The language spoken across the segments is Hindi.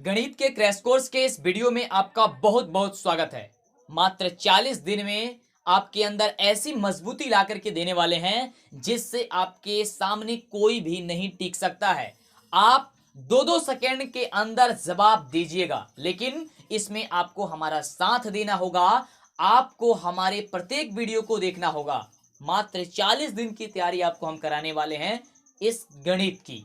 गणित के क्रैश कोर्स के इस वीडियो में आपका बहुत बहुत स्वागत है। मात्र 40 दिन में आपके अंदर ऐसी मजबूती ला करके देने वाले हैं जिससे आपके सामने कोई भी नहीं टिक सकता है। आप 2-2 सेकंड के अंदर जवाब दीजिएगा, लेकिन इसमें आपको हमारा साथ देना होगा। आपको हमारे प्रत्येक वीडियो को देखना होगा। मात्र 40 दिन की तैयारी आपको हम कराने वाले हैं इस गणित की,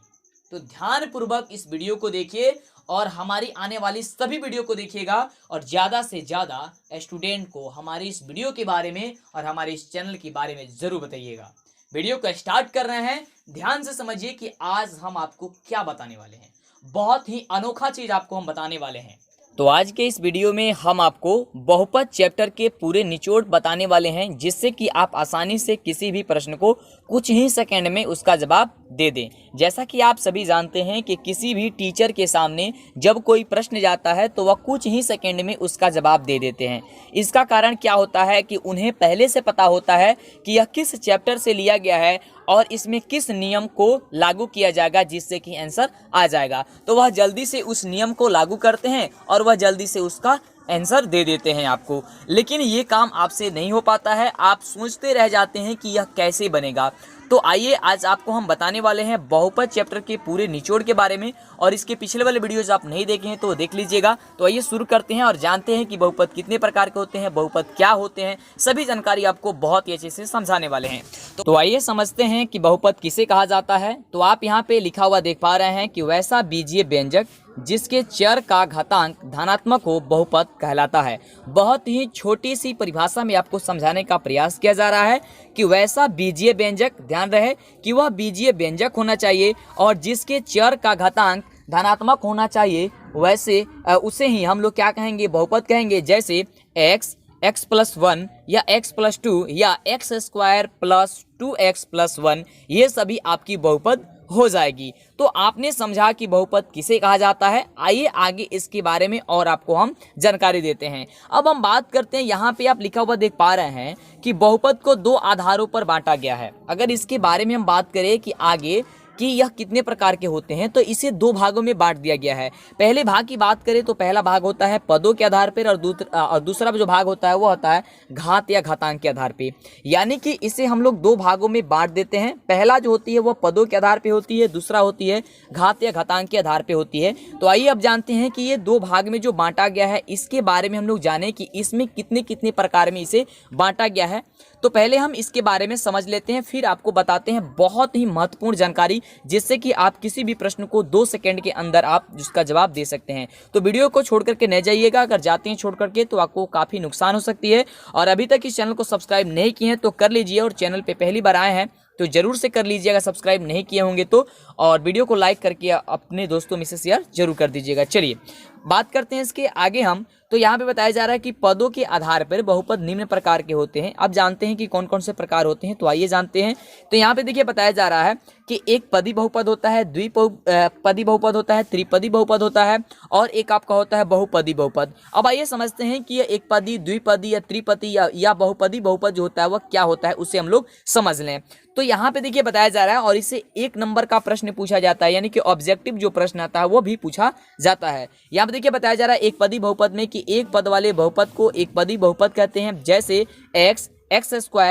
तो ध्यानपूर्वक इस वीडियो को देखिए और हमारी आने वाली सभी वीडियो को देखिएगा और ज़्यादा से ज़्यादा स्टूडेंट को हमारी इस वीडियो के बारे में और हमारे इस चैनल के बारे में ज़रूर बताइएगा। वीडियो को स्टार्ट कर रहे हैं, ध्यान से समझिए कि आज हम आपको क्या बताने वाले हैं। बहुत ही अनोखा चीज़ आपको हम बताने वाले हैं। तो आज के इस वीडियो में हम आपको बहुपद चैप्टर के पूरे निचोड़ बताने वाले हैं, जिससे कि आप आसानी से किसी भी प्रश्न को कुछ ही सेकंड में उसका जवाब दे दें। जैसा कि आप सभी जानते हैं कि किसी भी टीचर के सामने जब कोई प्रश्न जाता है तो वह कुछ ही सेकंड में उसका जवाब दे देते हैं। इसका कारण क्या होता है कि उन्हें पहले से पता होता है कि यह किस चैप्टर से लिया गया है और इसमें किस नियम को लागू किया जाएगा जिससे कि आंसर आ जाएगा। तो वह जल्दी से उस नियम को लागू करते हैं और वह जल्दी से उसका आंसर दे देते हैं आपको। लेकिन ये काम आपसे नहीं हो पाता है, आप सोचते रह जाते हैं कि यह कैसे बनेगा। तो आइए आज आपको हम बताने वाले हैं बहुपद चैप्टर के पूरे निचोड़ के बारे में, और इसके पिछले वाले वीडियोज आप नहीं देखे हैं तो देख लीजिएगा। तो आइए शुरू करते हैं और जानते हैं कि बहुपद कितने प्रकार के होते हैं, बहुपद क्या होते हैं, सभी जानकारी आपको बहुत ही अच्छे से समझाने वाले हैं। तो आइए समझते हैं कि बहुपद किसे कहा जाता है। तो आप यहाँ पे लिखा हुआ देख पा रहे हैं कि वैसा बीजीय व्यंजक जिसके चर का घातांक धनात्मक हो बहुपद कहलाता है। बहुत ही छोटी सी परिभाषा में आपको समझाने का प्रयास किया जा रहा है कि वैसा बीजीय व्यंजक, ध्यान रहे कि वह बीजीय व्यंजक होना चाहिए और जिसके चर का घातांक धनात्मक होना चाहिए, वैसे उसे ही हम लोग क्या कहेंगे, बहुपद कहेंगे। जैसे x+1 या x+2 या x² + 2x+1, ये सभी आपकी बहुपद हो जाएगी। तो आपने समझा कि बहुपद किसे कहा जाता है। आइए आगे इसके बारे में और आपको हम जानकारी देते हैं। अब हम बात करते हैं, यहाँ पे आप लिखा हुआ देख पा रहे हैं कि बहुपद को 2 आधारों पर बांटा गया है। अगर इसके बारे में हम बात करें कि आगे कि यह कितने प्रकार के होते हैं, तो इसे 2 भागों में बांट दिया गया है। पहले भाग की बात करें तो पहला भाग होता है पदों के आधार पर और दूसरा जो भाग होता है वो होता है घात या घातांक के आधार पे। यानी कि इसे हम लोग 2 भागों में बांट देते हैं। पहला जो होती है वो पदों के आधार पे होती है, दूसरा होती है घात या घातांक के आधार पे होती है। तो आइए अब जानते हैं कि ये 2 भाग में जो बांटा गया है इसके बारे में हम लोग जाने कि इसमें कितने कितने प्रकार में इसे बांटा गया है। तो पहले हम इसके बारे में समझ लेते हैं, फिर आपको बताते हैं बहुत ही महत्वपूर्ण जानकारी, जिससे कि आप किसी भी प्रश्न को 2 सेकंड के अंदर आप उसका जवाब दे सकते हैं। तो वीडियो को छोड़ करके नहीं जाइएगा, अगर जाते हैं छोड़ करके तो आपको काफ़ी नुकसान हो सकती है। और अभी तक इस चैनल को सब्सक्राइब नहीं किए हैं तो कर लीजिए, और चैनल पे पहली बार आए हैं तो जरूर से कर लीजिएगा सब्सक्राइब नहीं किए होंगे तो, और वीडियो को लाइक करके अपने दोस्तों में से शेयर जरूर कर दीजिएगा। चलिए बात करते हैं इसके आगे हम। तो यहाँ पे बताया जा रहा है कि पदों के आधार पर बहुपद निम्न प्रकार के होते हैं। अब जानते हैं कि कौन कौन से प्रकार होते हैं, तो आइए जानते हैं। तो यहाँ पे देखिए बताया जा रहा है कि एक पदी बहुपद होता है, द्विपदी बहुपद होता है, त्रिपदी बहुपद होता है, और एक आपका होता है बहुपदी बहुपद। अब आइए समझते हैं कि ये एक पदी, द्विपदी या त्रिपदी या बहुपदी बहुपद जो होता है वह क्या होता है, उसे हम लोग समझ लें। तो यहाँ पे देखिए बताया जा रहा है, और इसे 1 नंबर का प्रश्न पूछा जाता है, यानी कि ऑब्जेक्टिव जो प्रश्न आता है वो भी पूछा जाता है। यहाँ पे देखिए बताया जा रहा है एक पदी बहुपद में कि एक पद वाले बहुपद को एक पदी बहुपद कहते हैं। जैसे x²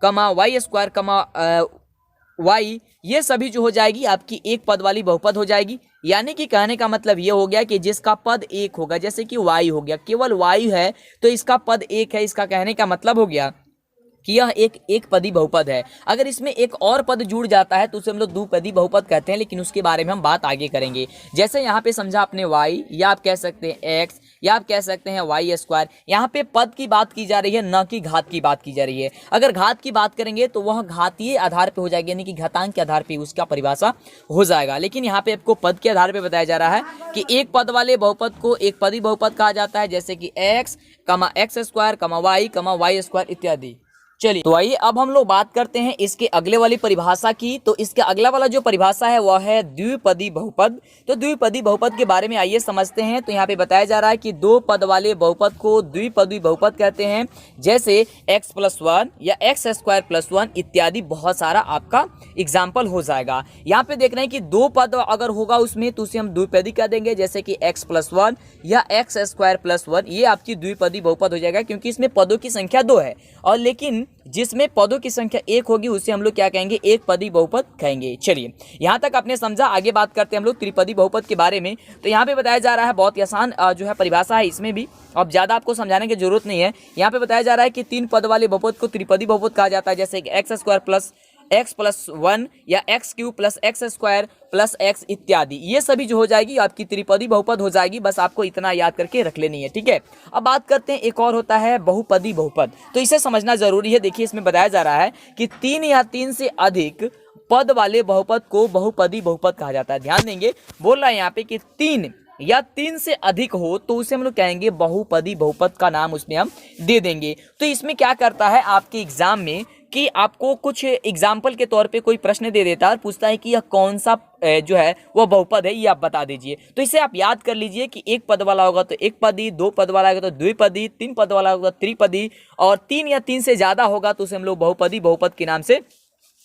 y² y, ये सभी जो हो जाएगी आपकी एक पद वाली बहुपद हो जाएगी। यानी कि कहने का मतलब ये हो गया कि जिसका पद 1 होगा, जैसे कि y हो गया, केवल y है तो इसका पद 1 है। इसका कहने का मतलब हो गया कि यह एक पदी बहुपद है। अगर इसमें एक और पद जुड़ जाता है तो उसे हम लोग द्विपदी बहुपद कहते हैं, लेकिन उसके बारे में हम बात आगे करेंगे। जैसे यहाँ पे समझा आपने y, या आप कह सकते हैं x, या आप कह सकते हैं y²। यहाँ पे पद की बात की जा रही है, न कि घात की बात की जा रही है। अगर घात की बात करेंगे तो वह घातीय आधार पे हो जाएगी, यानी कि घातांक के आधार पे उसका परिभाषा हो जाएगा। लेकिन यहाँ पे आपको पद के आधार पे बताया जा रहा है कि एक पद वाले बहुपद को एक पदी बहुपद कहा जाता है। जैसे कि x, x² y, y² इत्यादि। चलिए तो आइए अब हम लोग बात करते हैं इसके अगले वाली परिभाषा की। तो इसके अगला वाला जो परिभाषा है वह है द्विपदी बहुपद। तो द्विपदी बहुपद के बारे में आइए समझते हैं। तो यहाँ पे बताया जा रहा है कि दो पद वाले बहुपद को द्विपदी बहुपद कहते हैं, जैसे x+1 या x² + 1 इत्यादि बहुत सारा आपका एग्जाम्पल हो जाएगा। यहाँ पे देख रहे हैं कि दो पद अगर होगा उसमें तो उसे हम द्विपदी कह देंगे, जैसे कि x+1 या x² + 1 ये आपकी द्विपदी बहुपद हो जाएगा, क्योंकि इसमें पदों की संख्या 2 है। और लेकिन जिसमें पदों की संख्या 1 होगी उसे हम लोग क्या कहेंगे, एक पदी बहुपद कहेंगे। चलिए यहाँ तक आपने समझा, आगे बात करते हैं हम लोग त्रिपदी बहुपद के बारे में। तो यहाँ पे बताया जा रहा है, बहुत ही आसान जो है परिभाषा है इसमें भी, अब ज़्यादा आपको समझाने की जरूरत नहीं है। यहाँ पे बताया जा रहा है कि 3 पद वाले बहुपद को त्रिपदी बहुपद कहा जाता है, जैसे कि x² + x+1 या x³ + x² + x इत्यादि। ये सभी जो हो जाएगी आपकी त्रिपदी बहुपद हो जाएगी, बस आपको इतना याद करके रख लेनी है, ठीक है। अब बात करते हैं, एक और होता है बहुपदी बहुपद। तो इसे समझना जरूरी है। देखिए इसमें बताया जा रहा है कि 3 या 3 से अधिक पद वाले बहुपद को बहुपदी बहुपद कहा जाता है। ध्यान देंगे, बोल रहा है यहाँ पे कि 3 या 3 से अधिक हो तो उसे हम लोग कहेंगे बहुपदी बहुपद का नाम उसमें हम दे देंगे। तो इसमें क्या करता है आपके एग्जाम में कि आपको कुछ एग्जाम्पल के तौर पे कोई प्रश्न दे देता है और पूछता है कि यह कौन सा जो है वह बहुपद है, ये आप बता दीजिए। तो इसे आप याद कर लीजिए कि एक पद वाला होगा तो एक पदी, 2 पद वाला होगा तो द्विपदी, 3 पद वाला होगा तो त्रिपदी, और 3 या 3 से ज्यादा होगा तो उसे हम लोग बहुपदी बहुपद के नाम से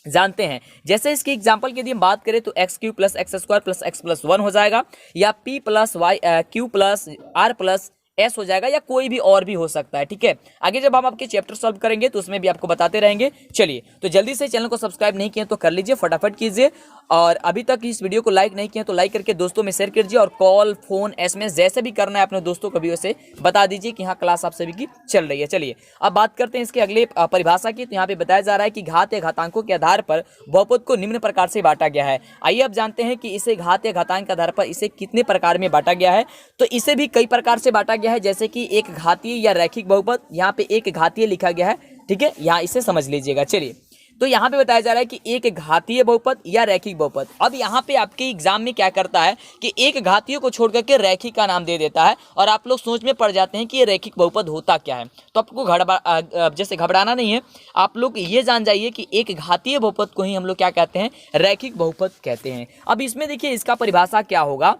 जानते हैं। जैसे इसके एग्जाम्पल की यदि हम बात करें तो x³ + x² + x+1 हो जाएगा, या p + y³ + r + s हो जाएगा, या कोई भी और भी हो सकता है, ठीक है। आगे जब हम आपके चैप्टर सॉल्व करेंगे तो उसमें भी आपको बताते रहेंगे। चलिए तो जल्दी से चैनल को सब्सक्राइब नहीं किए तो कर लीजिए, फटाफट कीजिए, और अभी तक इस वीडियो को लाइक नहीं किए तो लाइक करके दोस्तों में शेयर कीजिए, और कॉल, फोन, SMS जैसे भी करना है अपने दोस्तों को भी वैसे बता दीजिए कि हाँ क्लास आप सभी की चल रही है। चलिए अब बात करते हैं इसके अगले परिभाषा की। तो यहाँ पे बताया जा रहा है कि घात या घातांकों के आधार पर बहुपद को निम्न प्रकार से बांटा गया है। आइए अब जानते हैं कि इसे घात या घातांक के आधार पर इसे कितने प्रकार में बांटा गया है। तो इसे भी कई प्रकार से बांटा गया है, जैसे कि एक घातीय या रैखिक बहुपद। यहाँ पे एक घातीय लिखा गया है, ठीक है, यहाँ इसे समझ लीजिएगा। चलिए तो यहाँ पे बताया जा रहा है कि एक घातीय बहुपद या रैखिक बहुपद। अब यहाँ पे आपके एग्जाम में क्या करता है कि एक घातीय को छोड़ करके रैखिक का नाम दे देता है, और आप लोग सोच में पड़ जाते हैं कि ये रैखिक बहुपद होता क्या है। तो आपको जैसे घबराना नहीं है, आप लोग ये जान जाइए कि एक घातीय बहुपद को ही हम लोग क्या कहते हैं, रैखिक बहुपद कहते हैं। अब इसमें देखिए इसका परिभाषा क्या होगा,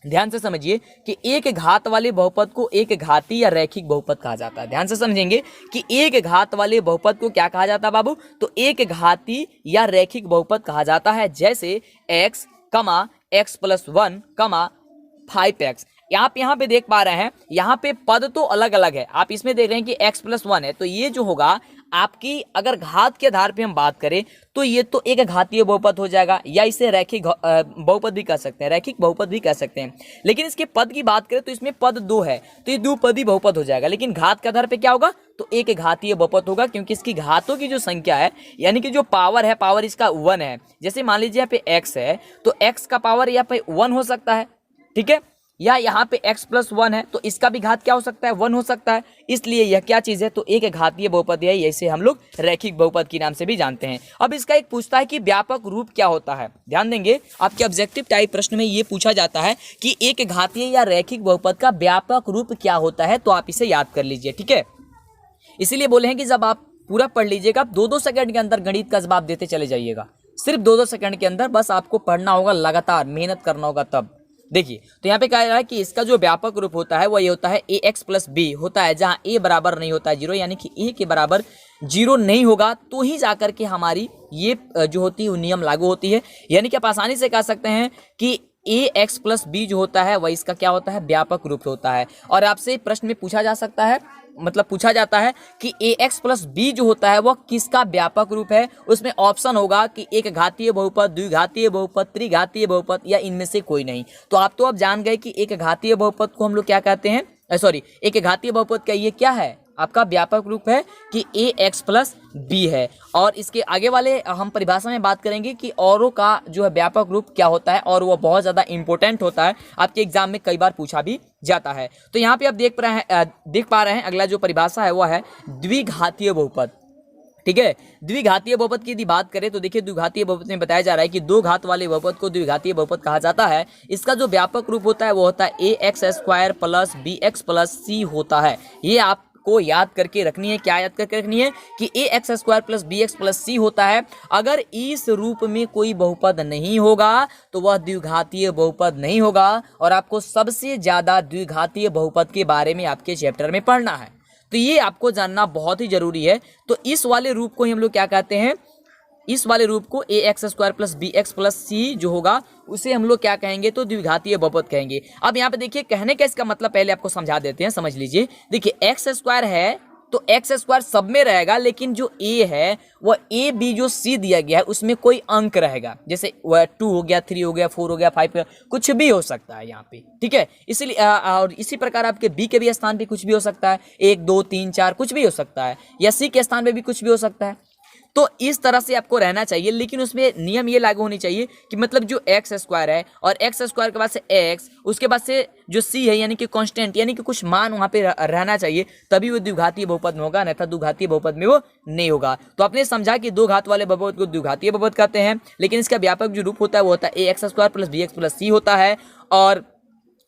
ध्यान से समझिए कि एक घात वाले बहुपद को एक घाती या रैखिक बहुपद कहा जाता है। ध्यान से समझेंगे कि एक घात वाले बहुपद को क्या कहा जाता है बाबू, तो एक घाती या रैखिक बहुपद कहा जाता है, जैसे x, x+1, 5x। आप यहाँ पे देख पा रहे हैं, यहाँ पे पद तो अलग अलग है। आप इसमें देख रहे हैं कि x+1 है, तो ये जो होगा आपकी, अगर घात के आधार पे हम बात करें तो ये तो एक घातीय बहुपद हो जाएगा, या इसे रैखिक बहुपद भी कह सकते हैं, रैखिक बहुपद भी कह सकते हैं। लेकिन इसके पद की बात करें तो इसमें पद 2 है, तो ये द्विपदी बहुपद हो जाएगा। लेकिन घात के आधार पे क्या होगा, तो एक घातीय बहुपद होगा, क्योंकि इसकी घातों की जो संख्या है, यानी कि जो पावर है, पावर इसका 1 है। जैसे मान लीजिए यहाँ पे x है, तो x का पावर यहाँ पे 1 हो सकता है, ठीक है, या यहाँ पे x+1 है तो इसका भी घात क्या हो सकता है, 1 हो सकता है। इसलिए यह क्या चीज है, तो एक घातीय बहुपद है, इसे हम लोग रैखिक बहुपद के नाम से भी जानते हैं। अब इसका एक पूछता है कि व्यापक रूप क्या होता है। ध्यान देंगे, आपके ऑब्जेक्टिव टाइप प्रश्न में ये पूछा जाता है कि एक घातीय या रैखिक बहुपद का व्यापक रूप क्या होता है, तो आप इसे याद कर लीजिए, ठीक है। इसीलिए बोले हैं कि जब आप पूरा पढ़ लीजिएगा, 2-2 सेकंड के अंदर गणित का जवाब देते चले जाइएगा, सिर्फ 2-2 सेकंड के अंदर, बस आपको पढ़ना होगा, लगातार मेहनत करना होगा तब। देखिए तो यहाँ पे कहा रहा है कि इसका जो व्यापक रूप होता है वह ये होता है ax + b होता है, जहाँ a बराबर नहीं होता है 0, यानी कि a के बराबर 0 नहीं होगा तो ही जाकर के हमारी ये जो होती है वो नियम लागू होती है। यानी कि आप आसानी से कह सकते हैं कि ax + b जो होता है वह इसका क्या होता है, व्यापक रूप होता है। और आपसे प्रश्न में पूछा जा सकता है, मतलब पूछा जाता है कि ax + b जो होता है वह किसका व्यापक रूप है। उसमें ऑप्शन होगा कि एक घातीय बहुपद, द्विघातीय बहुपद, त्रिघातीय बहुपद, या इनमें से कोई नहीं। तो आप तो अब जान गए कि एक घातीय बहुपद को हम लोग क्या कहते हैं, एक घातीय बहुपद का ये क्या है, आपका व्यापक रूप है कि ax + b है। और इसके आगे वाले हम परिभाषा में बात करेंगे कि औरों का जो है व्यापक रूप क्या होता है, और वह बहुत ज़्यादा इंपॉर्टेंट होता है, आपके एग्जाम में कई बार पूछा भी जाता है। तो यहाँ पे आप देख पा रहे हैं अगला जो परिभाषा है वह है द्विघातीय बहुपद, ठीक है। द्विघातीय बहुपद की यदि बात करें तो देखिए द्विघातीय बहुपद में बताया जा रहा है कि 2 घात वाले बहुपद को द्विघातीय बहुपद कहा जाता है। इसका जो व्यापक रूप होता है वो होता है ax² + bx + c होता है। ये आप आपको याद करके रखनी है। क्या याद करके रखनी है कि a x square plus b x plus c होता है। अगर इस रूप में कोई बहुपद नहीं होगा तो वह द्विघातीय बहुपद नहीं होगा, और आपको सबसे ज्यादा द्विघातीय बहुपद के बारे में आपके चैप्टर में पढ़ना है, तो ये आपको जानना बहुत ही जरूरी है। तो इस वाले रूप को हम लोग क्या कहते हैं, इस वाले रूप को a x square plus b x plus c जो होगा उसे हम लोग क्या कहेंगे, तो द्विघातीय बहुपद कहेंगे। अब यहाँ पे देखिए कहने का इसका मतलब पहले आपको समझा देते हैं, समझ लीजिए। देखिए एक्स स्क्वायर है तो एक्स स्क्वायर सब में रहेगा, लेकिन जो ए है वह ए बी जो सी दिया गया है उसमें कोई अंक रहेगा, जैसे वह 2 हो गया, 3 हो गया, 4 हो गया, 5 कुछ भी हो सकता है यहाँ पे, ठीक है। इसलिए और इसी प्रकार आपके बी के भी स्थान पे कुछ भी हो सकता है, 1 2 3 4 कुछ भी हो सकता है, या सी के स्थान पे भी कुछ भी हो सकता है। तो इस तरह से आपको रहना चाहिए, लेकिन उसमें नियम ये लागू होनी चाहिए कि मतलब जो एक्स स्क्वायर है और एक्स स्क्वायर के बाद से एक्स, उसके बाद से जो सी है यानी कि कांस्टेंट, यानी कि कुछ मान वहां पे रहना चाहिए, तभी वो द्विघातीय बहुपद में होगा, अन्यथा द्विघातीय बहुपद में वो नहीं होगा। तो आपने समझा कि दो घात वाले बहुपद को द्विघातीय बहुपद कहते हैं, लेकिन इसका व्यापक जो रूप होता है वो होता है a x square plus b x plus c होता है। और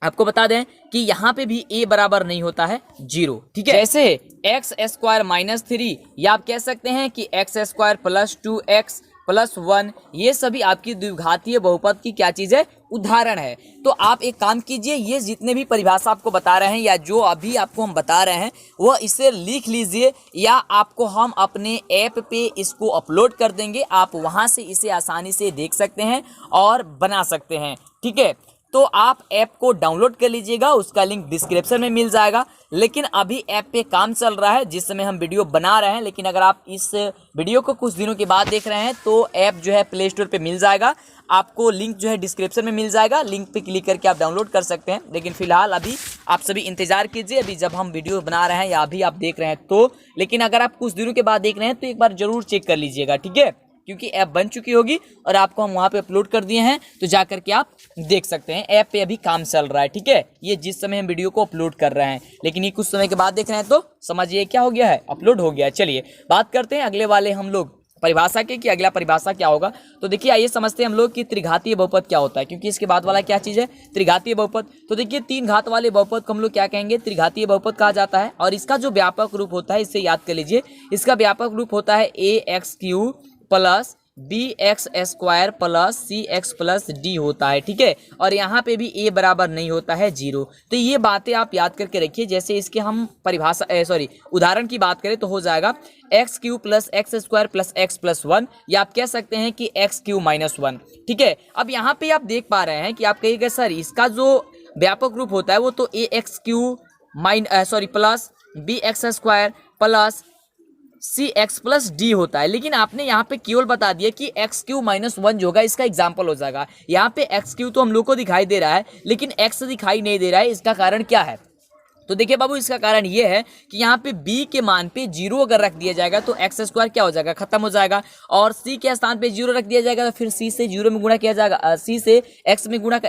आपको बता दें कि यहाँ पे भी a बराबर नहीं होता है 0, ठीक है। जैसे एक्स स्क्वायर माइनस 3, या आप कह सकते हैं कि x square plus 2x plus 1, ये सभी आपकी द्विघातीय बहुपद की क्या चीज़ है, उदाहरण है। तो आप एक काम कीजिए, ये जितने भी परिभाषा आपको बता रहे हैं या जो अभी आपको हम बता रहे हैं वह इसे लिख लीजिए, या आपको हम अपने ऐप पे इसको अपलोड कर देंगे, आप वहाँ से इसे आसानी से देख सकते हैं और बना सकते हैं, ठीक है। तो आप ऐप को डाउनलोड कर लीजिएगा, उसका लिंक डिस्क्रिप्शन में मिल जाएगा। लेकिन अभी ऐप पे काम चल रहा है जिस समय हम वीडियो बना रहे हैं, लेकिन अगर आप इस वीडियो को कुछ दिनों के बाद देख रहे हैं तो ऐप जो है प्ले स्टोर पे मिल जाएगा, आपको लिंक जो है डिस्क्रिप्शन में मिल जाएगा, लिंक पे क्लिक करके आप डाउनलोड कर सकते हैं। लेकिन फिलहाल अभी आप सभी इंतजार कीजिए, अभी जब हम वीडियो बना रहे हैं या अभी आप देख रहे हैं तो, लेकिन अगर आप कुछ दिनों के बाद देख रहे हैं तो एक बार जरूर चेक कर लीजिएगा, ठीक है, क्योंकि ऐप बन चुकी होगी और आपको हम वहाँ पे अपलोड कर दिए हैं, तो जा करके आप देख सकते हैं। ऐप पे अभी काम चल रहा है, ठीक है, ये जिस समय हम वीडियो को अपलोड कर रहे हैं, लेकिन ये कुछ समय के बाद देख रहे हैं तो समझिए क्या हो गया है, अपलोड हो गया है। चलिए बात करते हैं अगले वाले हम लोग परिभाषा के, कि अगला परिभाषा क्या होगा। तो देखिए आइए समझते हैं हम लोग कि त्रिघातीय बहुपद क्या होता है, क्योंकि इसके बाद वाला क्या चीज़ है, त्रिघातीय बहुपद। तो देखिए 3 घात वाले बहुपद को हम लोग क्या कहेंगे, त्रिघातीय बहुपद कहा जाता है। और इसका जो व्यापक रूप होता है, इससे याद कर लीजिए, इसका व्यापक रूप होता है a x cube plus b x square plus c x plus d होता है, ठीक है। और यहाँ पे भी a बराबर नहीं होता है 0। तो ये बातें आप याद करके रखिए। जैसे इसके हम परिभाषा उदाहरण की बात करें तो हो जाएगा x cube plus x square plus x plus 1, या आप कह सकते हैं कि एक्स क्यू माइनस 1, ठीक है। अब यहाँ पे आप देख पा रहे हैं कि आप कहिएगा सर इसका जो व्यापक रूप होता है वो तो a x cube plus b x square plus c x plus d होता है, लेकिन आपने यहाँ पे केवल बता दिया कि एक्स क्यू माइनस 1 जो होगा इसका एग्जाम्पल हो जाएगा। यहाँ पे एक्स क्यू तो हम लोग को दिखाई दे रहा है, लेकिन एक्स दिखाई नहीं दे रहा है। इसका कारण क्या है, तो देखिए बाबू, इसका कारण ये है कि यहाँ पे b के मान पे 0 अगर रख दिया जाएगा तो एक्स स्क्वायर क्या हो जाएगा, खत्म हो जाएगा। और c के स्थान पे 0 रख दिया जाएगा तो फिर c से 0 में गुणा किया जाएगा, c से x में गुणा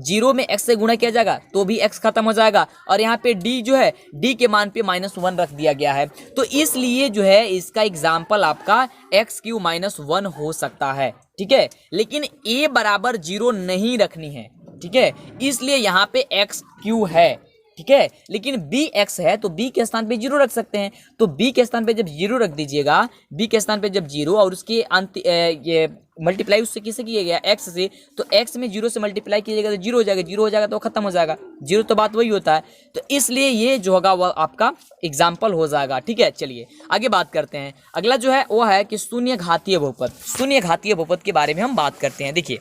0 में x से गुणा किया जाएगा तो भी x खत्म हो जाएगा। और यहाँ पे d जो है, d के मान पे -1 रख दिया गया है, तो इसलिए जो है इसका एग्जाम्पल आपका एक्स क्यू -1 हो सकता है, ठीक है। लेकिन a बराबर 0 नहीं रखनी है, ठीक है, इसलिए यहाँ पे एक्स क्यू है, ठीक है। लेकिन बी एक्स है तो बी के स्थान पे 0 रख सकते हैं। तो बी के स्थान पे जब 0 रख दीजिएगा, बी के स्थान पे जब 0 और उसके अंत ये मल्टीप्लाई उससे किसे किया गया, एक्स से, तो एक्स में 0 से मल्टीप्लाई कीजिएगा तो 0 हो जाएगा, 0 हो जाएगा तो खत्म हो जाएगा, 0 तो बात वही होता है। तो इसलिए ये जो होगा वह आपका एग्जाम्पल हो जाएगा, ठीक है। चलिए आगे बात करते हैं। अगला जो है वो है कि शून्य घातीय बहुपद। शून्य घातीय बहुपद के बारे में हम बात करते हैं। देखिए,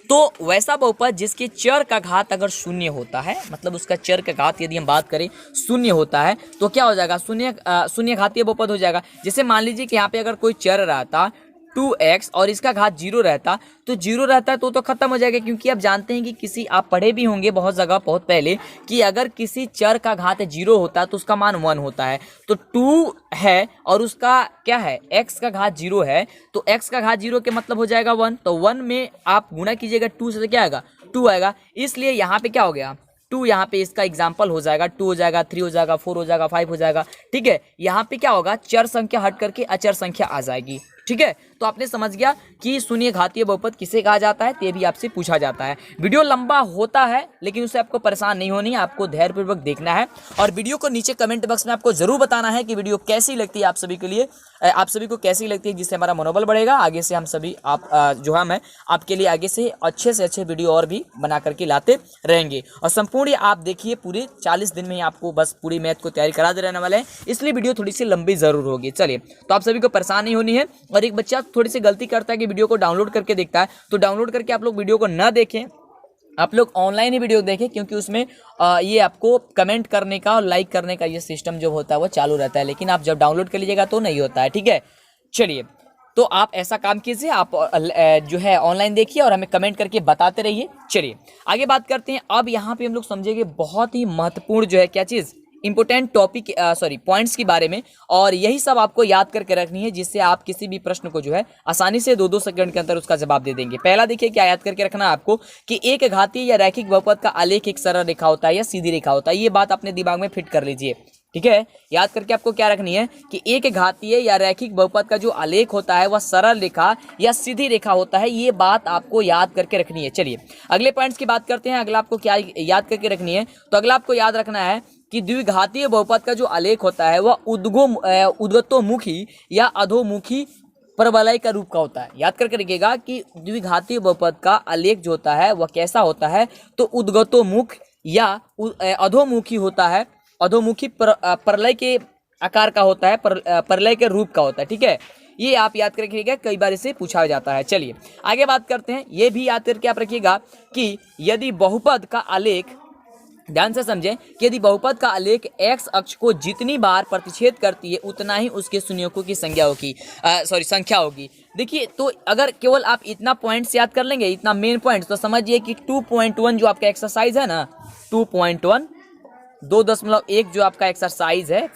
तो वैसा बहुपद जिसके चर का घात अगर शून्य होता है, मतलब उसका चर का घात यदि हम बात करें शून्य होता है तो क्या हो जाएगा, शून्य घातीय बहुपद हो जाएगा। जैसे मान लीजिए कि यहाँ पे अगर कोई चर रहता 2x और इसका घात 0 रहता, तो 0 रहता तो खत्म हो जाएगा, क्योंकि आप जानते हैं कि किसी, आप पढ़े भी होंगे बहुत जगह बहुत पहले, कि अगर किसी चर का घात 0 होता तो उसका मान 1 होता है। तो 2 है और उसका क्या है, x का घात 0 है, तो x का घात 0 के मतलब हो जाएगा 1, तो 1 में आप गुणा कीजिएगा 2 से, क्या आएगा, 2 आएगा। इसलिए यहाँ पे क्या हो गया, 2 यहाँ पे इसका एग्जाम्पल हो जाएगा, 2 हो जाएगा, 3 हो जाएगा, 4 हो जाएगा, 5 हो जाएगा, ठीक है। यहाँ पे क्या होगा, चर संख्या हट करके अचर संख्या आ जाएगी, ठीक है। तो आपने समझ गया कि शून्य घातीय बहुपद किसे कहा जाता है, ये भी आपसे पूछा जाता है। वीडियो लंबा होता है लेकिन उससे आपको परेशान नहीं होनी है, आपको धैर्यपूर्वक देखना है और वीडियो को नीचे कमेंट बॉक्स में आपको जरूर बताना है कि वीडियो कैसी लगती है आप सभी के लिए, आप सभी को कैसी लगती है, जिससे हमारा मनोबल बढ़ेगा। आगे से हम सभी मैं आपके लिए आगे से अच्छे वीडियो और भी बना करके लाते रहेंगे। और संपूर्ण आप देखिए पूरे 40 दिन में ही आपको बस पूरी मैथ को तैयारी करा दे रहने वाले हैं, इसलिए वीडियो थोड़ी सी लंबी जरूर होगी। चलिए, तो आप सभी को परेशान नहीं होनी है। और एक बच्चा थोड़ी सी गलती करता है कि वीडियो को डाउनलोड करके देखता है, तो डाउनलोड करके आप लोग वीडियो को न देखें, आप लोग ऑनलाइन ही वीडियो देखें, क्योंकि उसमें ये आपको कमेंट करने का और लाइक करने का ये सिस्टम जो होता है वो चालू रहता है, लेकिन आप जब डाउनलोड कर लीजिएगा तो नहीं होता है। ठीक है, चलिए, तो आप ऐसा काम कीजिए, आप जो है ऑनलाइन देखिए और हमें कमेंट करके बताते रहिए। चलिए आगे बात करते हैं। अब यहाँ पे हम लोग समझेंगे बहुत ही महत्वपूर्ण जो है क्या चीज़, इंपोर्टेंट टॉपिक पॉइंट्स के बारे में, और यही सब आपको याद करके रखनी है, जिससे आप किसी भी प्रश्न को जो है आसानी से 2-2 सेकंड के अंदर उसका जवाब दे देंगे। पहला देखिए क्या याद करके रखना है आपको कि एक घातीय या रैखिक बहुपद का आलेख एक सरल रेखा होता है या सीधी रेखा होता है। ये बात अपने दिमाग में फिट कर लीजिए। ठीक है, याद करके आपको क्या रखनी है कि एक घातीय या रैखिक बहुपद का जो आलेख होता है वह सरल रेखा या सीधी रेखा होता है, ये बात आपको याद करके रखनी है। चलिए अगले पॉइंट्स की बात करते हैं। अगला आपको क्या याद करके रखनी है, तो अगला आपको याद रखना है कि द्विघातीय बहुपद का जो आलेख होता है वह उद्गतोमुखी या अधोमुखी परवलय का रूप का होता है। याद करके रखिएगा कि द्विघातीय बहुपद का आलेख जो होता है वह कैसा होता है, तो उद्गतोमुख या अधोमुखी होता है, अधोमुखी परलय के आकार का होता है, परलय के रूप का होता है। ठीक है, ये आप याद करके रखिएगा, कई बार इसे पूछा जाता है। चलिए आगे बात करते हैं। ये भी याद करके आप रखिएगा कि यदि बहुपद का आलेख, ध्यान से समझें कि यदि बहुपद का आलेख x अक्ष को जितनी बार प्रतिच्छेद करती है उतना ही उसके शून्यकों की संख्या होगी। देखिए, तो अगर केवल आप इतना पॉइंट्स याद कर लेंगे, इतना मेन पॉइंट, तो समझिए कि 2.1 जो आपका एक्सरसाइज है ना, 2.1 2.1 जो आपका एक्सरसाइज है,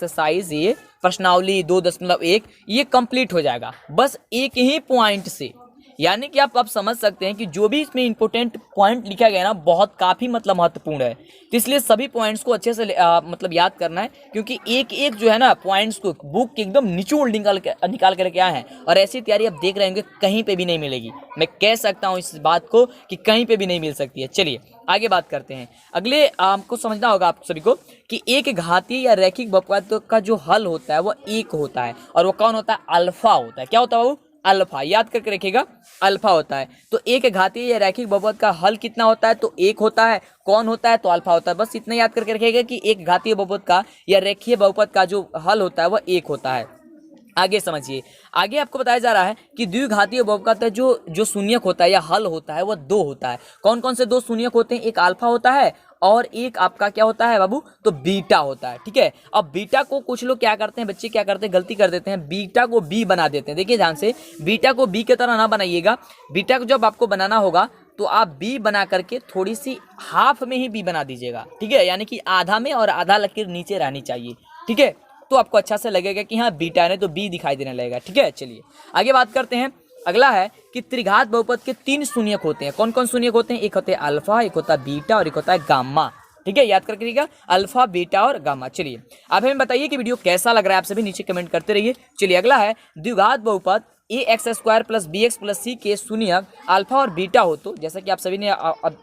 ये प्रश्नावली 2.1, ये कंप्लीट हो जाएगा बस एक ही पॉइंट से। यानी कि आप समझ सकते हैं कि जो भी इसमें इंपॉर्टेंट पॉइंट लिखा गया ना, बहुत काफ़ी मतलब महत्वपूर्ण है, तो इसलिए सभी पॉइंट्स को अच्छे से याद करना है, क्योंकि एक एक जो है ना पॉइंट्स को बुक के एकदम निचोड़ निकाल करके आए हैं, और ऐसी तैयारी आप देख रहे होंगे कहीं पे भी नहीं मिलेगी। मैं कह सकता हूँ इस बात को कि कहीं पे भी नहीं मिल सकती है। चलिए आगे बात करते हैं। अगले आपको समझना होगा आप सभी को कि एक घातीय या रैखिक बहुपद का जो हल होता है वह एक होता है, और वो कौन होता है, अल्फा होता है। क्या होता है बाबू, अल्फा। याद करके रखिएगा, अल्फा होता है। तो एक घातीय या रैखिक बहुपद का हल कितना होता है, तो एक होता है। कौन होता है, तो अल्फा होता है। बस इतना याद करके रखिएगा कि एक घातीय बहुपद का या रेखीय बहुपद का जो हल होता है वह एक होता है। आगे समझिए, आगे आपको बताया जा रहा है कि द्विघातीय बहुपद का जो शून्यक होता है या हल होता है वह 2 होता है। कौन कौन से 2 शून्यक होते हैं, एक अल्फा होता है और एक आपका क्या होता है बाबू, तो बीटा होता है। ठीक है, अब बीटा को कुछ लोग क्या करते हैं, बच्चे क्या करते हैं, गलती कर देते हैं, बीटा को बी बना देते हैं। देखिए ध्यान से, बीटा को बी की तरह ना बनाइएगा। बीटा को जब आपको बनाना होगा तो आप बी बना करके थोड़ी सी हाफ में ही बी बना दीजिएगा। ठीक है, यानी कि आधा में और आधा लकीर नीचे रहनी चाहिए। ठीक है, तो आपको अच्छा से लगेगा कि हाँ बीटा है, तो बी दिखाई देने लगेगा। ठीक है, चलिए आगे बात करते हैं। अगला है कि त्रिघात बहुपद के 3 शून्यक होते हैं। कौन कौन शून्यक होते हैं, एक होते हैं अल्फा, एक होता है बीटा और एक होता है गामा। ठीक है, याद करके रखिएगा, अल्फा, बीटा और गामा। चलिए आप हमें बताइए कि वीडियो कैसा लग रहा है, आप सभी नीचे कमेंट करते रहिए। चलिए अगला है द्विघात बहुपद ax² + bx + c के शून्यक अल्फा और बीटा हो, तो जैसा कि आप सभी ने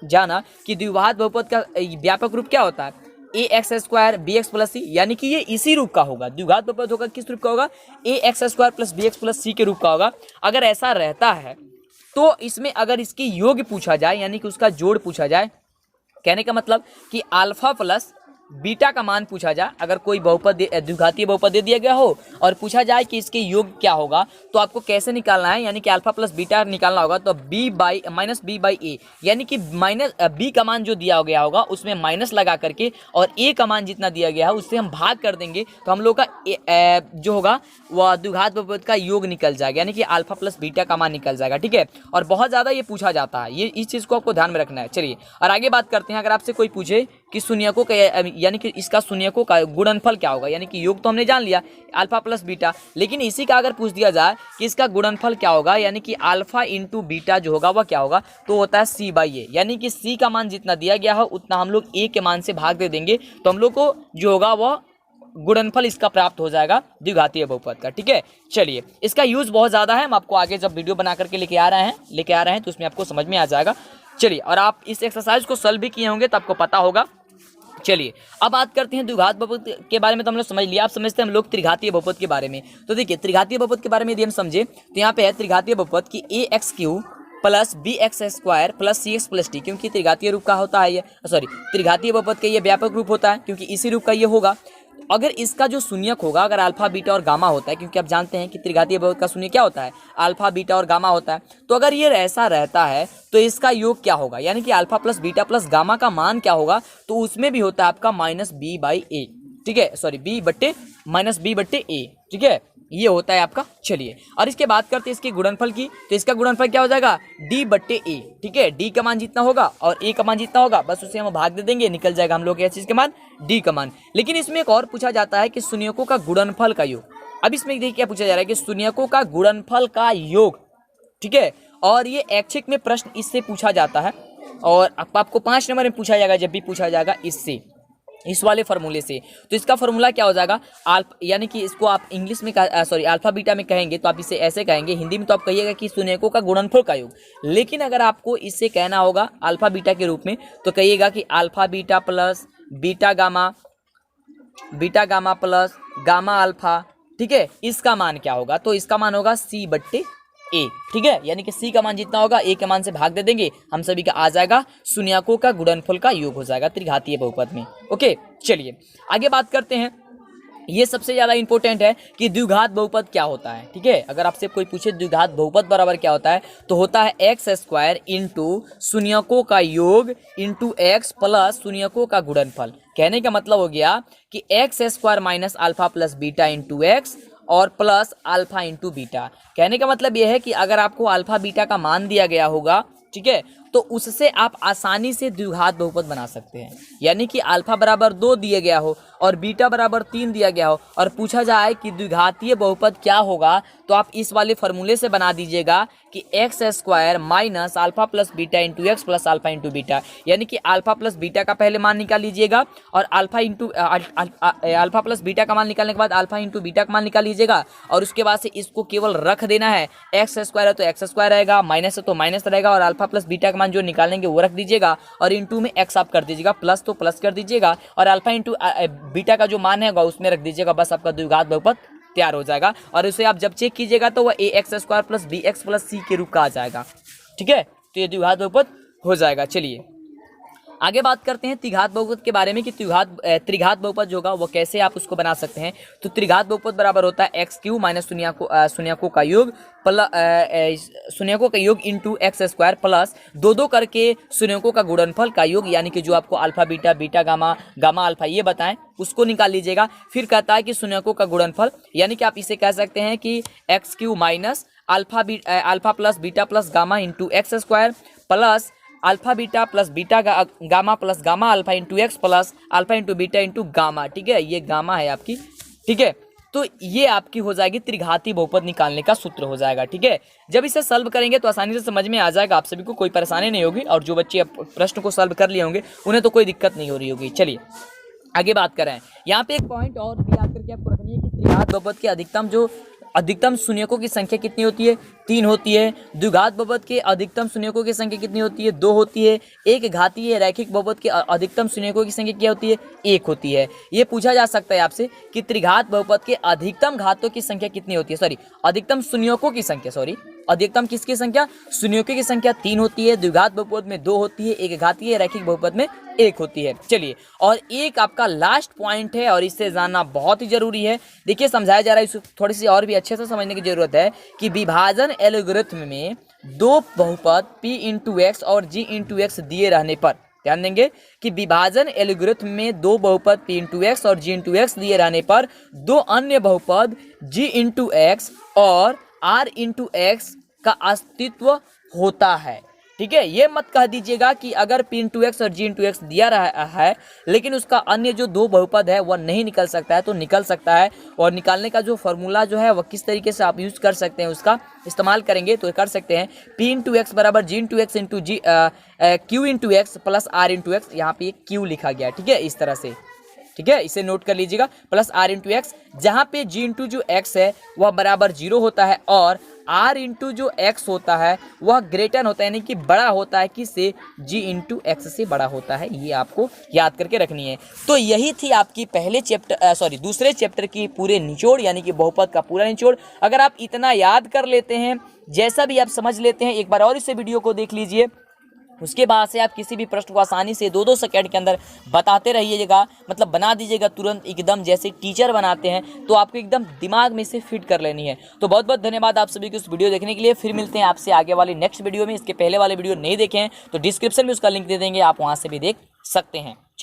जाना कि द्विघात बहुपद का व्यापक रूप क्या होता है, ax² bx + c, यानी कि ये इसी रूप का होगा। द्विघात बहुपद होगा किस रूप का होगा, ax² + bx + c के रूप का होगा। अगर ऐसा रहता है तो इसमें अगर इसकी योग पूछा जाए, यानी कि उसका जोड़ पूछा जाए, कहने का मतलब कि अल्फा प्लस बीटा का मान पूछा जाए, अगर कोई बहुपद द्विघातीय बहुपद दे दिया गया हो और पूछा जाए कि इसके योग क्या होगा, तो आपको कैसे निकालना है, यानी कि अल्फा प्लस बीटा निकालना होगा। तो -b/a, यानी कि बी का मान जो दिया गया होगा उसमें माइनस लगा करके और ए का मान जितना दिया गया है उससे हम भाग कर देंगे, तो हम लोग का जो होगा वह द्विघात बहुपद का योग निकल जाएगा, यानी कि अल्फा प्लस बीटा का मान निकल जाएगा। ठीक है, और बहुत ज़्यादा ये पूछा जाता है, ये इस चीज़ को आपको ध्यान में रखना है। चलिए और आगे बात करते हैं। अगर आपसे कोई पूछे कि शून्यकों का यानी कि इसका शून्यकों का गुणनफल क्या होगा, यानी कि योग तो हमने जान लिया अल्फा प्लस बीटा, लेकिन इसी का अगर पूछ दिया जाए कि इसका गुणनफल क्या होगा, यानी कि अल्फा इंटू बीटा जो होगा वह क्या होगा, तो होता है c/a, यानी कि c का मान जितना दिया गया हो उतना हम लोग a के मान से भाग दे देंगे, तो हम लोग को जो होगा वह गुणनफल इसका प्राप्त हो जाएगा द्विघातीय बहुपद का। ठीक है, चलिए इसका यूज बहुत ज्यादा है, हम आपको आगे जब वीडियो बना करके लेके आ रहे हैं तो उसमें आपको समझ में आ जाएगा। चलिए, और आप इस एक्सरसाइज को सॉल्व भी किए होंगे तो आपको पता होगा। चलिए अब बात करते हैं द्विघात बहुपद के बारे में, तो हम लोग समझ लिया। आप समझते हैं हम लोग त्रिघातीय बहुपद के बारे में। तो देखिए त्रिघातीय बहुपद के बारे में यदि हम समझे तो यहाँ पे है त्रिघातीय बहुपद की ax³ plus bx² plus cx plus T, क्योंकि त्रिघातीय रूप का होता है ये, सॉरी त्रिघातीय बहुपद का ये व्यापक रूप होता है क्योंकि इसी रूप का ये होगा। अगर इसका जो शून्यक होगा, अगर अल्फा बीटा और गामा होता है, क्योंकि आप जानते हैं कि त्रिघातीय बहुपद का शून्य क्या होता है, अल्फा बीटा और गामा होता है, तो अगर ये ऐसा रहता है तो इसका योग क्या होगा, यानी कि alpha plus beta plus gamma का मान क्या होगा, तो उसमें भी होता है आपका -b/a। ठीक है, सॉरी -b/a। ठीक है, ये होता है आपका। चलिए, और इसके बात करते हैं इसके गुणनफल की, तो इसका गुणनफल क्या हो जाएगा d/a। ठीक है, d का मान जितना होगा और a का मान जितना होगा बस उसे हम भाग दे देंगे, निकल जाएगा हम लोग के चीज के मान d का मान। लेकिन इसमें एक और पूछा जाता है कि शून्यकों का गुणनफल का योग। अब इसमें देखिए क्या पूछा जा रहा है कि शून्यकों का गुणनफल का योग। ठीक है, और ये ऐच्छिक में प्रश्न इससे पूछा जाता है, और आपको 5 नंबर में पूछा जाएगा, जब भी पूछा जाएगा इससे, इस वाले फॉर्मूले से। तो इसका फॉर्मूला क्या हो जाएगा, यानी कि इसको आप इंग्लिश में सॉरी अल्फा बीटा में कहेंगे तो आप इसे ऐसे कहेंगे, हिंदी में तो आप कहिएगा कि शून्यकों का गुणनफल का योग। लेकिन अगर आपको इससे कहना होगा अल्फा बीटा के रूप में तो कहिएगा कि alpha beta plus beta gamma plus gamma alpha. ठीक है, इसका मान क्या होगा, तो इसका मान होगा c/a। ठीक है, यानी कि c का मान जितना होगा a के मान से भाग दे देंगे, हम सभी का आ जाएगा शून्यकों का गुणनफल का योग हो जाएगा त्रिघातीय बहुपद में। ओके, चलिए आगे बात करते हैं। ये सबसे ज्यादा इंपॉर्टेंट है कि द्विघात बहुपद क्या होता है। ठीक है, अगर आपसे कोई पूछे द्विघात बहुपद बराबर क्या होता है, तो होता है x² इंटू शून्यकों का योग इंटू x प्लस शून्यकों का गुणनफल। कहने का मतलब हो गया कि x² minus alpha plus beta into x और प्लस अल्फा इंटू बीटा। कहने का मतलब यह है कि अगर आपको अल्फा बीटा का मान दिया गया होगा, ठीक है, तो उससे आप आसानी से द्विघात बहुपद बना सकते हैं। यानी कि अल्फा बराबर 2 दिया गया हो और बीटा बराबर 3 दिया गया हो और पूछा जाए कि द्विघातीय बहुपद क्या होगा, तो आप इस वाले फॉर्मूले से बना दीजिएगा कि x² minus alpha plus beta into x plus alpha into beta. यानी कि अल्फा प्लस बीटा का पहले मान निकाल लीजिएगा और अल्फा प्लस बीटा का मान निकालने के बाद अल्फा इंटू बीटा का मान निकाल लीजिएगा, और उसके बाद से इसको केवल रख देना है। x² है तो x² रहेगा, माइनस है तो माइनस रहेगा, और अल्फा प्लस बीटा का मान जो निकालेंगे वो रख दीजिएगा, और इंटू में x आप कर दीजिएगा, प्लस तो प्लस कर दीजिएगा, और अल्फा इंटू बीटा का जो मान है उसमें रख दीजिएगा। बस आपका द्विघात बहुपद तैयार हो जाएगा, और उसे आप जब चेक कीजिएगा तो वह ax² plus bx plus c के रूप का आ जाएगा। ठीक है, तो ये द्विघात बहुपद हो जाएगा। चलिए आगे बात करते हैं त्रिघात बहुपद के बारे में कि त्रिघात बहुपद जो होगा वो कैसे आप उसको बना सकते हैं। तो त्रिघात बहुपद बराबर होता है x³ माइनस शून्यकों का योग शून्यकों का योग इंटू x² प्लस 2 करके शून्यकों का गुणनफल का योग, यानी कि जो आपको अल्फा बीटा गामा अल्फा ये बताएं उसको निकाल लीजिएगा। फिर कहता है कि शून्यकों का गुणनफल, यानी कि आप इसे कह सकते हैं कि x³ minus alpha plus beta plus gamma into x² plus alpha beta plus beta gamma plus gamma alpha into x plus alpha into beta into gamma. ठीक है, ये गामा है आपकी। ठीक है, तो ये आपकी हो जाएगी त्रिघाती बहुपद निकालने का सूत्र हो जाएगा। ठीक है, जब इसे सॉल्व करेंगे तो आसानी से समझ में आ जाएगा, आप सभी को कोई परेशानी नहीं होगी, और जो बच्चे प्रश्न को सॉल्व कर लिए होंगे उन्हें तो कोई दिक्कत नहीं हो रही होगी। चलिए आगे बात करें। यहाँ पे एक पॉइंट और भी याद करके आपको रखनी है कि त्रिघात बहुपद के अधिकतम शून्यकों की संख्या कितनी होती है, 3 होती है। द्विघात बहुपद के अधिकतम शून्यकों की संख्या कितनी होती है, 2 होती है। एक घातीय रैखिक बहुपद के अधिकतम शून्यकों की संख्या क्या होती है, 1 होती है। ये पूछा जा सकता है आपसे कि त्रिघात बहुपद के अधिकतम घातों की संख्या कितनी होती है, सॉरी अधिकतम शून्यकों की संख्या, सॉरी अधिकतम किसकी संख्या, शून्यकों की संख्या 3 होती है। द्विघात बहुपद में 2 होती है, एक घातीय रैखिक बहुपद में 1 होती है। चलिए, और एक आपका लास्ट पॉइंट है और इससे जानना बहुत ही जरूरी है। देखिए समझाया जा रहा है, इसको थोड़ी सी और भी अच्छे से समझने की जरूरत है कि विभाजन एल्गोरिथम में 2 बहुपद p इंटू एक्स और g इंटू एक्स दिए रहने पर, ध्यान देंगे कि विभाजन एल्गोरिथम में 2 बहुपद p इंटू एक्स और g इंटू एक्स दिए रहने पर 2 अन्य बहुपद g इंटू एक्स और r इंटू एक्स का अस्तित्व होता है। ठीक है, ये मत कह दीजिएगा कि अगर p इंटू एक्स और g इंटू एक्स दिया रहा है लेकिन उसका अन्य जो 2 बहुपद है वह नहीं निकल सकता है, तो निकल सकता है। और निकालने का जो फॉर्मूला जो है वह किस तरीके से आप यूज कर सकते हैं, उसका इस्तेमाल करेंगे तो कर सकते हैं p इंटू एक्स बराबर g into x into q into x plus r into x. यहाँ पे q लिखा गया, ठीक है, इस तरह से ठीक है, इसे नोट कर लीजिएगा, प्लस आर इंटू एक्स, जहां पे जी इंटू जो एक्स है वह बराबर 0 होता है और आर इंटू जो एक्स होता है वह ग्रेटर होता है, यानी कि बड़ा होता है, किससे? जी इंटू एक्स से बड़ा होता है। ये आपको याद करके रखनी है। तो यही थी आपकी दूसरे चैप्टर की पूरे निचोड़, यानी कि बहुपद का पूरा निचोड़। अगर आप इतना याद कर लेते हैं, जैसा भी आप समझ लेते हैं, एक बार और इस वीडियो को देख लीजिए, उसके बाद से आप किसी भी प्रश्न को आसानी से 2-2 सेकंड के अंदर बताते रहिएगा, मतलब बना दीजिएगा तुरंत, एकदम जैसे टीचर बनाते हैं। तो आपको एकदम दिमाग में इसे फिट कर लेनी है। तो बहुत बहुत धन्यवाद आप सभी को इस वीडियो देखने के लिए। फिर मिलते हैं आपसे आगे वाली नेक्स्ट वीडियो में। इसके पहले वाले वीडियो नहीं देखे हैं तो डिस्क्रिप्शन में उसका लिंक दे देंगे, आप वहाँ से भी देख सकते हैं।